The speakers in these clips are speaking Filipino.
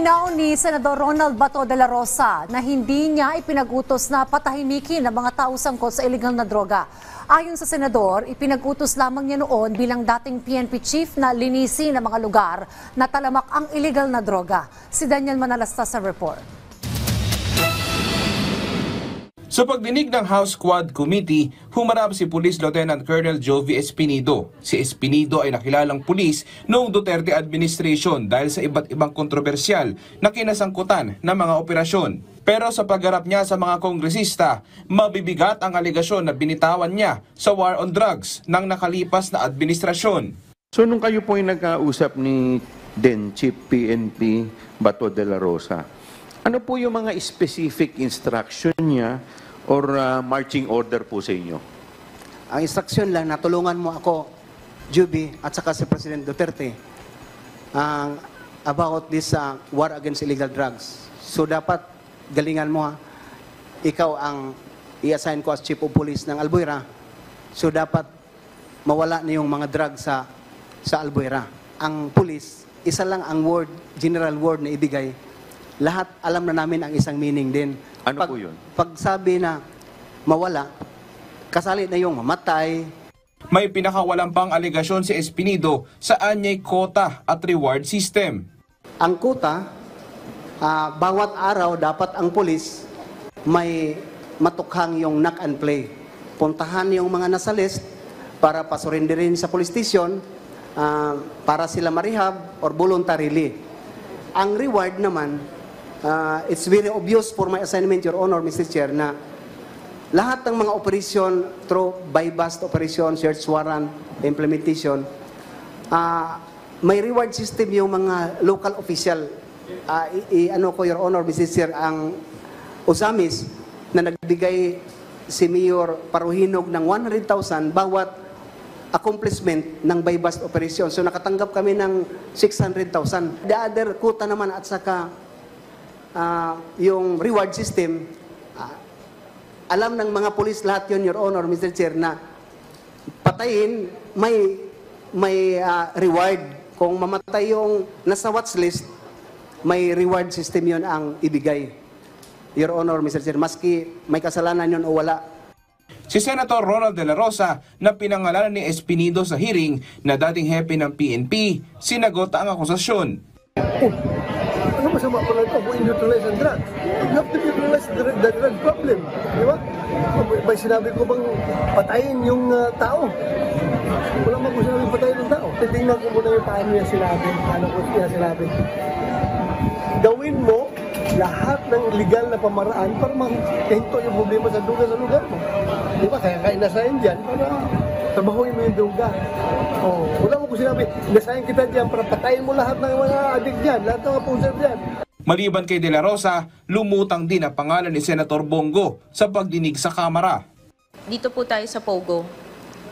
Nilinaw ni Senador Ronald Bato de la Rosa na hindi niya ipinag-utos na patahimikin ang mga tao sangkot sa iligal na droga. Ayon sa Senador, ipinag-utos lamang niya noon bilang dating PNP chief na linisin ang mga lugar na talamak ang iligal na droga. Si Daniel Manalasta sa report. Sa pagdinig ng House Quad Committee, humarap si Police Lieutenant Colonel Jovi Espinido. Si Espinido ay nakilalang pulis noong Duterte administration dahil sa iba't ibang kontrobersyal na kinasangkutan ng mga operasyon. Pero sa pagharap niya sa mga kongresista, mabibigat ang alegasyon na binitawan niya sa war on drugs ng nakalipas na administrasyon. So nung kayo po ay nagkausap ni Chief PNP Bato de la Rosa, ano po yung mga specific instruction niya or marching order po sa inyo? Ang instruction lang na tulungan mo ako, Juby, at saka si President Duterte about this war against illegal drugs. So dapat galingan mo, ikaw ang i-assign ko as Chief of Police ng Albuera. So dapat mawala na yung mga drugs sa Albuera. Ang police, isa lang ang word, general word na ibigay. Lahat alam na namin ang isang meaning din. Ano po yun? Pag sabi na mawala, kasali na yung mamatay. May pinakawalampang alegasyon si Espinido sa anyay quota at reward system. Ang quota, bawat araw dapat ang pulis may matukhang yung knock and play. Puntahan yung mga nasa list para pasurindirin sa police station para sila marehab or voluntarily. Ang reward naman, it's very obvious for my assignment, Your Honor, Mr. Chair, na lahat ng mga operation through buy-bust operation, search warrant, implementation, may reward system yung mga local official. Ano ko, Your Honor, Mr. Chair, ang Ozamis na nagbigay si Mayor Paruhinog ng 100,000 bawat accomplishment ng buy-bust operation. So nakatanggap kami ng 600,000. The other quota naman at saka yung reward system, alam ng mga polis lahat yun, Your Honor, Mr. Chair, na patayin, may reward. Kung mamatay yung nasa watch list, may reward system yun ang ibigay, Your Honor, Mr. Chair, maski may kasalanan yun o wala. Si Senator Ronald de la Rosa na pinangalanan ni Espinido sa hearing na dating hepe ng PNP, sinagot ang akusasyon. Ano masama pala ito kung neutralize ang drugs? You have to neutralize the drug problem. Di ba? May sinabi ko bang patayin yung tao? Wala man ko sinabi patayin yung tao. Titingnan ko muna yung paano niya sinabi. Paano ko niya sinabi. Gawin mo lahat ng legal na pamaraan para mahinto yung problema sa lugar mo. Di ba? Kaya inasahin dyan para trabahuin mo yung droga. Wala mo ko sinabi, inasahin kita dyan para patayin mo lahat ng mga adik dyan, lahat ng mga puser dyan. Maliban kay De La Rosa, lumutang din ang pangalan ni Senator Bongo sa pagdinig sa Kamara. Dito po tayo sa Pogo.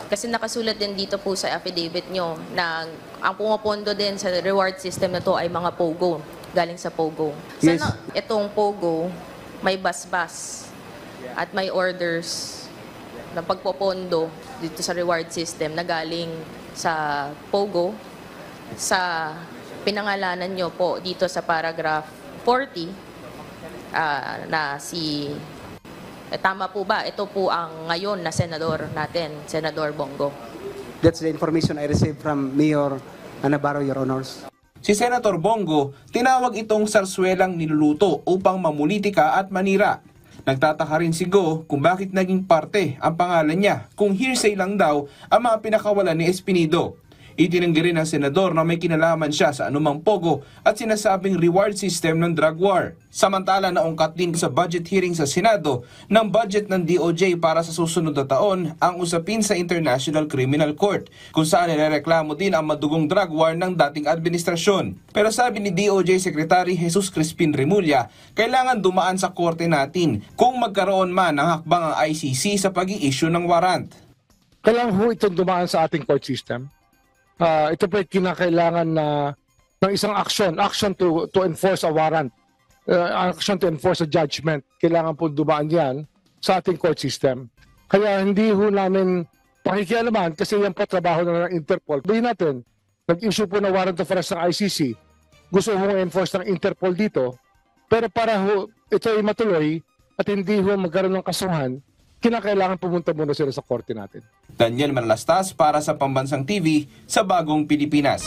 Kasi nakasulat din dito po sa affidavit nyo na ang pumapondo din sa reward system na to ay mga Pogo. Galing sa Pogo. Yes. Sana itong Pogo may bas-bas at may orders na pagpopondo dito sa reward system na galing sa Pogo sa pinangalanan nyo po dito sa paragraph 40 na si tama po ba? Ito po ang ngayon na senador natin, Senador Bongo. That's the information I received from Mayor Navarro, Your Honors. Si Senator Bongo, tinawag itong sarswelang niluluto upang mamulitika at manira. Nagtataka rin si Go kung bakit naging parte ang pangalan niya kung hearsay lang daw ang mga pinakawalan ni Espinido. Itinanggi rin ng senador na may kinalaman siya sa anumang pogo at sinasabing reward system ng drug war. Samantala naungkat din sa budget hearing sa Senado ng budget ng DOJ para sa susunod na taon ang usapin sa International Criminal Court kung saan nirereklamo din ang madugong drug war ng dating administrasyon. Pero sabi ni DOJ Secretary Jesus Crispin Remulla, kailangan dumaan sa korte natin kung magkaroon man ng hakbang ang ICC sa pag-i-issue ng warrant. Kailangan ho itong dumaan sa ating court system. Ito po ay kinakailangan ng isang action to enforce a warrant, action to enforce a judgment. Kailangan po dumaan yan sa ating court system. Kaya hindi ho namin pakikialaman kasi yan po trabaho na ng Interpol. Sabihin natin, nag-issue po na warrant of arrest ng ICC. gusto mong enforce ng Interpol dito, pero para ito ay matuloy at hindi magkaroon ng kasuhan, kinakailangan pumunta muna sila sa korte natin. Daniel Manalastas para sa Pambansang TV sa Bagong Pilipinas.